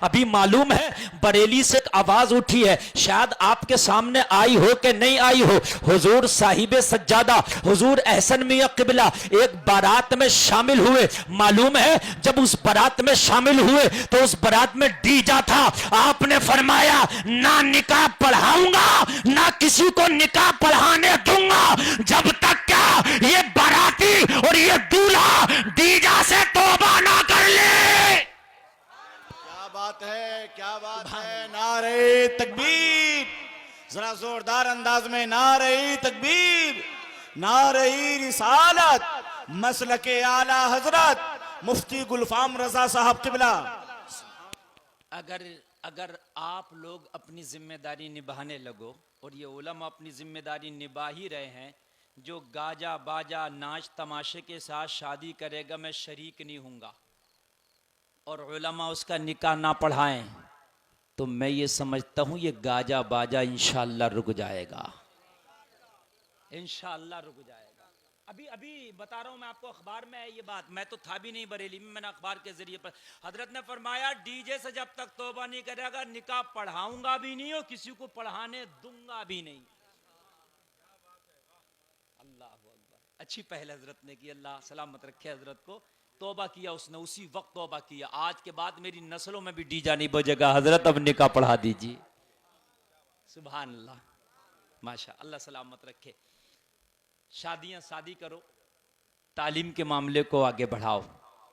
अभी मालूम है बरेली से एक आवाज उठी है, शायद आपके सामने आई हो कि नहीं आई हो। हुजूर साहिब सज्जादा हुजूर एहसन मियां किबला एक बारात में शामिल हुए। मालूम है जब उस बारात में शामिल हुए तो उस बारात में डीजा था। आपने फरमाया ना निकाह पढ़ाऊंगा ना किसी को निकाह पढ़ाने दूंगा जब तक क्या ये बाराती और ये दूल्हा डीजा से तौबा ना कर ले। क्या बात है, क्या बात है। नारे तकबीर, जरा जोरदार अंदाज में नारे तकबीर, नारे रिसालत, मसलके आला हजरत मुफ्ती गुलफाम रजा साहब किबला। अगर आप लोग अपनी जिम्मेदारी निभाने लगो, और ये उलमा अपनी जिम्मेदारी निभा ही रहे हैं, जो गाजा बाजा नाच तमाशे के साथ शादी करेगा मैं शरीक नहीं हूँगा, और उलमा उसका निकाह ना पढ़ाएं, तो मैं ये समझता हूँ ये गाजा बाजा इंशाअल्लाह रुक जाएगा, इंशाअल्लाह रुक जाएगा। अभी बता रहा हूँ मैं आपको, अखबार में है ये बात, मैं तो था भी नहीं बरेली में, मैंने अखबार के जरिए पर हजरत ने फरमाया डीजे से जब तक तौबा नहीं करेगा निकाह पढ़ाऊंगा भी नहीं और किसी को पढ़ाने दूंगा भी नहीं। अल्लाह अकबर, अच्छी पहल हजरत ने की, अल्लाह सलामत रखे हजरत को। तौबा किया उसने, उसी वक्त तौबा किया, आज के बाद मेरी नस्लों में भी डीजा नहीं बजेगा हजरत, अब निकाह पढ़ा दीजिए। सुभान अल्लाह, माशा अल्लाह सलामत रखे। शादी करो, तालीम के मामले को आगे बढ़ाओ।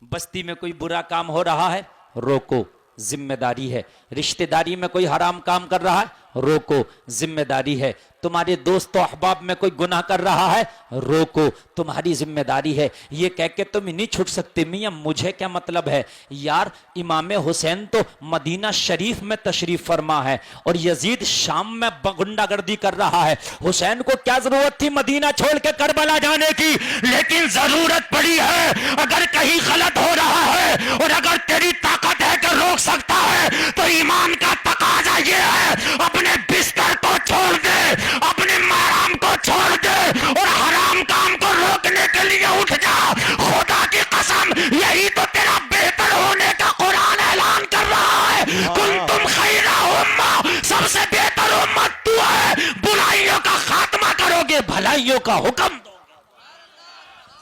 बस्ती में कोई बुरा काम हो रहा है रोको, जिम्मेदारी है। रिश्तेदारी में कोई हराम काम कर रहा है रोको, जिम्मेदारी है। तुम्हारे दोस्तों अहबाब में कोई गुनाह कर रहा है रोको, तुम्हारी जिम्मेदारी है। ये कह के तुम नहीं छूट सकते मियां मुझे क्या मतलब है यार, इमाम हुसैन तो मदीना शरीफ में तशरीफ फरमा है और यजीद शाम में गुंडागर्दी कर रहा है। हुसैन को क्या जरूरत थी मदीना छोड़ के करबला जाने की, लेकिन जरूरत पड़ी है। अगर कहीं गलत हो रहा है और अगर तेरी ताकत है कि रोक सकता है तो ईमान का तकाजा ये है, अपने बिस्तर को छोड़ दे, अपने महराम को छोड़ दे और हराम काम को रोकने के लिए उठ जा। खुदा की कसम यही तो तेरा बेहतर होने का कुरान ऐलान कर रहा है। कुंतुम खैरा उम्मा, सबसे बेहतर उम्मत तू है। बुराइयों का खात्मा करोगे, भलाइयों का हुक्म दोगे।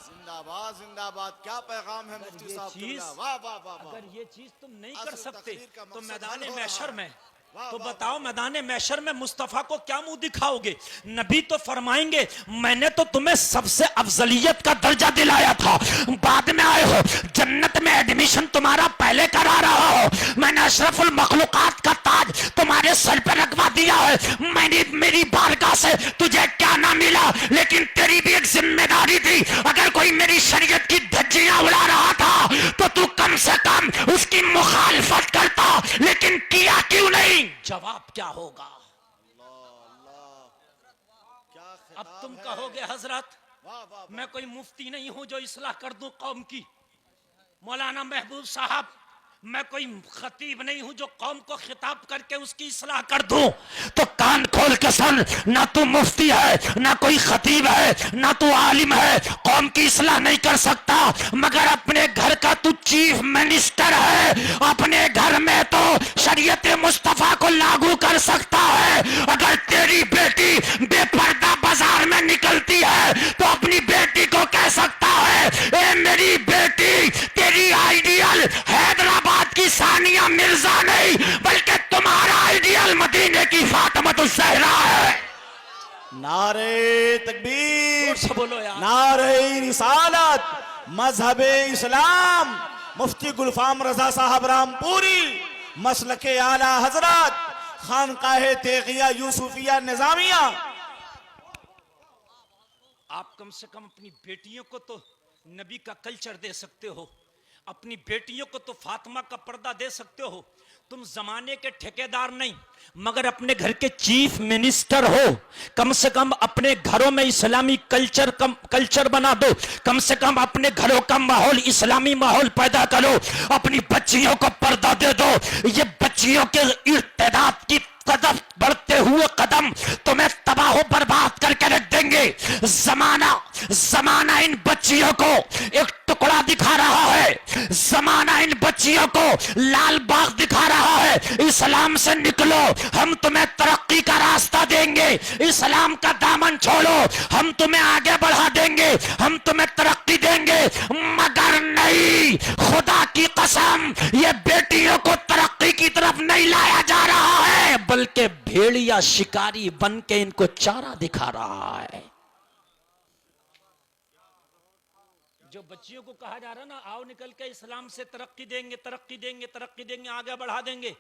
जिंदाबाद जिंदाबाद, क्या पैगाम है मुफ्ती साहब। वाह वाह वाह। अगर ये चीज तुम नहीं कर सकते तो मैदान महशर में तो बताओ, मैदान महशर में मुस्तफा को क्या मुंह दिखाओगे? नबी तो फरमाएंगे मैंने तो तुम्हें सबसे अफजलियत का दर्जा दिलाया था, बाद में आए हो, जन्नत में एडमिशन तुम्हारा पहले करा रहा हो, मैंने अशरफुल मखलूकात का ताज तुम्हारे सर पे रखवा दिया है। मेरी बारगाह से तुझे क्या ना मिला, लेकिन तेरी भी एक जिम्मेदारी थी। अगर कोई मेरी शरीयत की धज्जियां उड़ा रहा था तो तू कम से कम उसकी मुखालफत करता, लेकिन किया क्यों नहीं? जवाब क्या होगा? अब तुम कहोगे हजरत मैं कोई मुफ्ती नहीं हूं जो इस्लाह कर दूं कौम की, मौलाना महबूब साहब मैं कोई खतीब नहीं हूं जो कौम को खिताब करके उसकी इस्लाह कर दूं। तो कान खोल के सुन, ना तू मुफ्ती है, ना कोई खतीब है, ना तू आलिम है, कौम की इस्लाह नहीं कर सकता, मगर अपने घर का तू चीफ मिनिस्टर है। अपने घर में तो शरीयत मुस्तफा को लागू कर सकता है। अगर तेरी बेटी बेपर्दा बाजार में निकलती है तो अपनी बेटी को कह सकता है ए मेरी बेटी, तेरी आइडियल हैदराबाद की सानिया मिर्जा नहीं बल्कि तुम्हारा आइडियल मदीने की फातिमा ज़हरा है। नारे तकबीर से बोलो यार, नारे रिसालत, मजहबे इस्लाम, मुफ्ती गुलफाम रजा साहब रामपुरी, मसलके आला हजरत, खानकाहे तेगिया यूसुफिया निजामिया। आप कम से कम अपनी बेटियों को तो नबी का कल्चर दे सकते हो, अपनी बेटियों को तो फातिमा का पर्दा दे सकते हो। तुम जमाने के ठेकेदार नहीं मगर अपने घर के चीफ मिनिस्टर हो। कम से कम अपने घरों में इस्लामी कल्चर बना दो, कम से कम अपने घरों का माहौल इस्लामी माहौल पैदा करो, अपनी बच्चियों को पर्दा दे दो। ये बच्चियों के इर्तिदाद की कदम बढ़ते हुए कदम तुम्हें तबाह बर्बाद करके रख देंगे। जमाना इन बच्चियों को एक टुकड़ा दिखा रहा है, जमाना इन बच्चियों को लाल बाग दिखा रहा इस्लाम से निकलो, हम तुम्हें तरक्की का रास्ता देंगे, इस्लाम का दामन छोड़ो, हम तुम्हें आगे बढ़ा देंगे, हम तुम्हें तरक्की देंगे। मगर नहीं, खुदा की कसम, ये बेटियों को तरक्की की तरफ नहीं लाया जा रहा है, बल्कि भेड़िया शिकारी बन के इनको चारा दिखा रहा है। जो बच्चियों को कहा जा रहा है ना, आओ निकल के इस्लाम से तरक्की देंगे, तरक्की देंगे, तरक्की देंगे, आगे बढ़ा देंगे,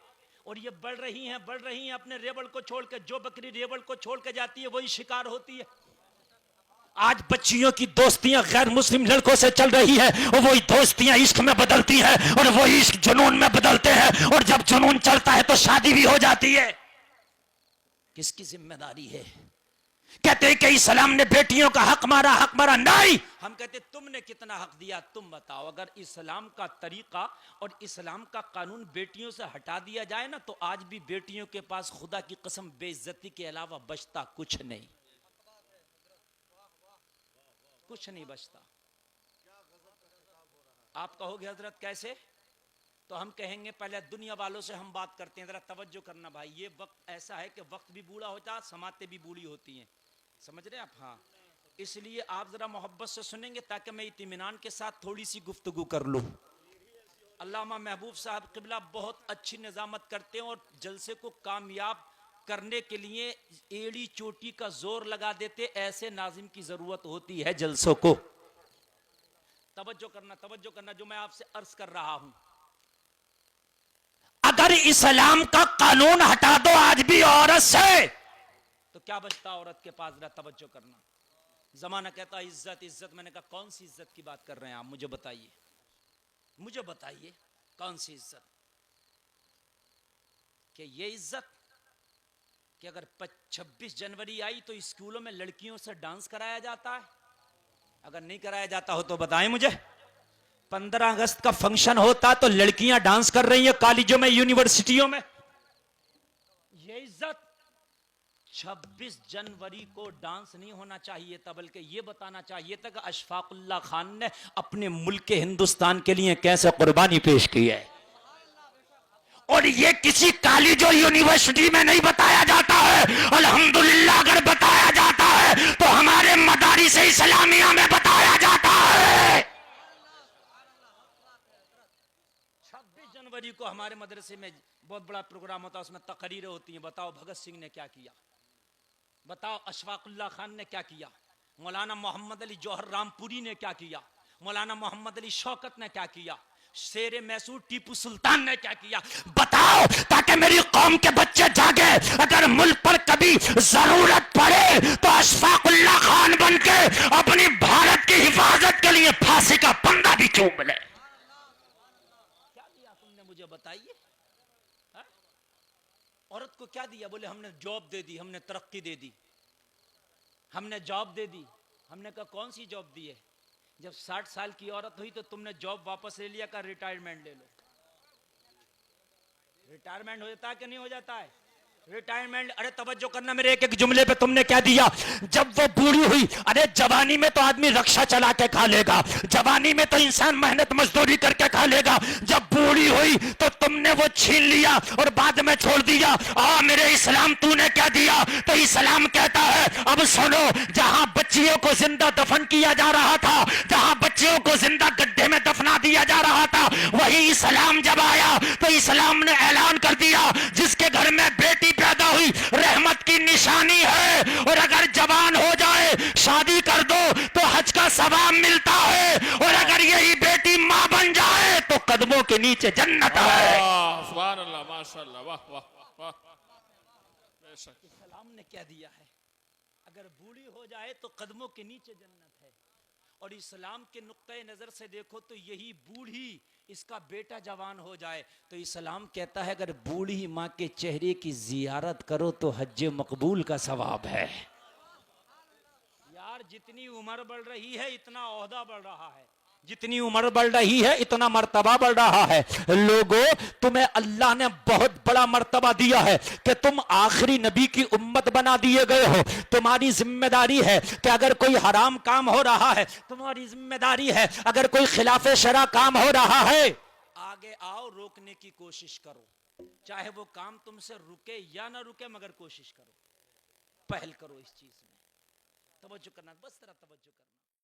और ये बढ़ रही हैं अपने रेवड़ को छोड़ के। जो बकरी रेवड़ को छोड़ के जाती है वही शिकार होती है। आज बच्चियों की दोस्तियां गैर मुस्लिम लड़कों से चल रही है, और वही दोस्तियां इश्क में बदलती हैं, और वही इश्क जुनून में बदलते हैं, और जब जुनून चलता है तो शादी भी हो जाती है। किसकी जिम्मेदारी है? कहते हैं कि इस्लाम ने बेटियों का हक मारा, हक मारा। नहीं, हम कहते तुमने कितना हक दिया, तुम बताओ। अगर इस्लाम का तरीका और इस्लाम का कानून बेटियों से हटा दिया जाए ना, तो आज भी बेटियों के पास खुदा की कसम बेइज्जती के अलावा बचता कुछ नहीं, कुछ नहीं बचता। आप कहोगे हजरत कैसे? तो हम कहेंगे पहले दुनिया वालों से हम बात करते हैं, जरा तवज्जो करना भाई। ये वक्त ऐसा है कि वक्त भी बूढ़ा होता है, समातें भी बूढ़ी होती हैं, समझ रहे हैं आप? हाँ, इसलिए आप जरा मोहब्बत से सुनेंगे ताकि मैं इत्मीनान के साथ थोड़ी सी गुफ्तगू कर लूं। अल्लामा महबूब साहब किबला बहुत अच्छी निजामत करते हैं, और जलसे को कामयाब करने के लिए एड़ी चोटी का जोर लगा देते। ऐसे नाजिम की जरूरत होती है जलसों को। तवज्जो करना, तवज्जो करना, जो मैं आपसे अर्ज कर रहा हूं। अगर इस्लाम का कानून हटा दो आज भी औरत से, तो क्या बचता औरत के पास? जरा तवज्जो करना। जमाना कहता है इज्जत इज्जत, मैंने कहा कौन सी इज्जत की बात कर रहे हैं आप? मुझे बताइए, मुझे बताइए कौन सी इज्जत? कि ये इज्जत कि अगर 26 जनवरी आई तो स्कूलों में लड़कियों से डांस कराया जाता है? अगर नहीं कराया जाता हो तो बताएं मुझे। 15 अगस्त का फंक्शन होता तो लड़कियां डांस कर रही हैं कॉलेजों में, यूनिवर्सिटियों में। ये इज्जत 26 जनवरी को डांस नहीं होना चाहिए था, बल्कि ये बताना चाहिए था कि अशफाकुल्लाह खान ने अपने मुल्क हिंदुस्तान के लिए कैसे कुर्बानी पेश की है। और ये किसी कॉलेज और यूनिवर्सिटी में नहीं बताया जाता है। अल्हम्दुलिल्लाह अगर बताया जाता है तो हमारे मदारिस इस्लामिया में बताया जाता है। 26 जनवरी को हमारे मदरसे में बहुत बड़ा प्रोग्राम होता है, उसमें तकरीरें होती हैं। बताओ भगत सिंह ने क्या किया, बताओ अशफाकुल्लाह खान ने क्या किया, मौलाना मोहम्मद अली जौहर रामपुरी ने क्या किया, मौलाना मोहम्मद अली शौकत ने क्या किया, शेर मैसूर टीपू सुल्तान ने क्या किया? बताओ, ताकि मेरी कौम के बच्चे जागे। अगर मुल्क पर कभी जरूरत पड़े तो अशफाकुल्लाह खान बनके अपनी भारत की हिफाजत के लिए फांसी का पंगा भी चूम ले। क्या दिया तुमने मुझे बताइए? औरत को क्या दिया? बोले हमने जॉब दे दी, हमने तरक्की दे दी, हमने जॉब दे दी। हमने कहा कौन सी जॉब दी है? जब 60 साल की औरत हुई तो तुमने जॉब वापस ले लिया, का रिटायरमेंट ले लो। रिटायरमेंट हो जाता है कि नहीं हो जाता है? रिटायरमेंट। अरे तवज्जो करना मेरे एक एक जुमले पे। तुमने क्या दिया? जब वो बूढ़ी हुई, अरे जवानी में तो आदमी रक्षा चला के खा लेगा, जवानी में तो इंसान मेहनत मजदूरी करके खा लेगा। जब बूढ़ी हुई तो तुमने वो छीन लिया और बाद में छोड़ दिया। मेरे इस्लाम तूने क्या दिया? तो इस्लाम कहता है अब सुनो, जहां बच्चियों को जिंदा दफन किया जा रहा था, जहां बच्चियों को जिंदा गड्ढे में दफना दिया जा रहा था, वही इस्लाम जब आया तो इस्लाम ने ऐलान कर दिया जिसके घर में बेटी पैदा हुई रहमत की निशानी है, और अगर जवान हो जाए शादी कर दो तो हज का सवाब मिलता है, और अगर यही बेटी मां बन जाए तो कदमों के नीचे जन्नत है। सुभान अल्लाह, माशाअल्लाह, वाह वाह वाह। इस्लाम ने क्या दिया है? अगर बूढ़ी हो जाए तो कदमों के नीचे जन्नत है। और इस्लाम के नुक्ते नजर से देखो तो यही बूढ़ी, इसका बेटा जवान हो जाए तो इस्लाम कहता है अगर बूढ़ी माँ के चेहरे की जियारत करो तो हज मकबूल का सवाब है। यार जितनी उम्र बढ़ रही है इतना ओहदा बढ़ रहा है, जितनी उम्र बढ़ रही है इतना मर्तबा बढ़ रहा है। लोगों, तुम्हें अल्लाह ने बहुत बड़ा मर्तबा दिया है कि तुम आखिरी नबी की उम्मत बना दिए गए हो। तुम्हारी जिम्मेदारी है कि अगर कोई हराम काम हो रहा है, तुम्हारी जिम्मेदारी है अगर कोई खिलाफे शरा काम हो रहा है, आगे आओ, रोकने की कोशिश करो। चाहे वो काम तुमसे रुके या ना रुके, मगर कोशिश करो, पहल करो इस चीज में। तवज्जो करना, बस तरह तवज्जो करना।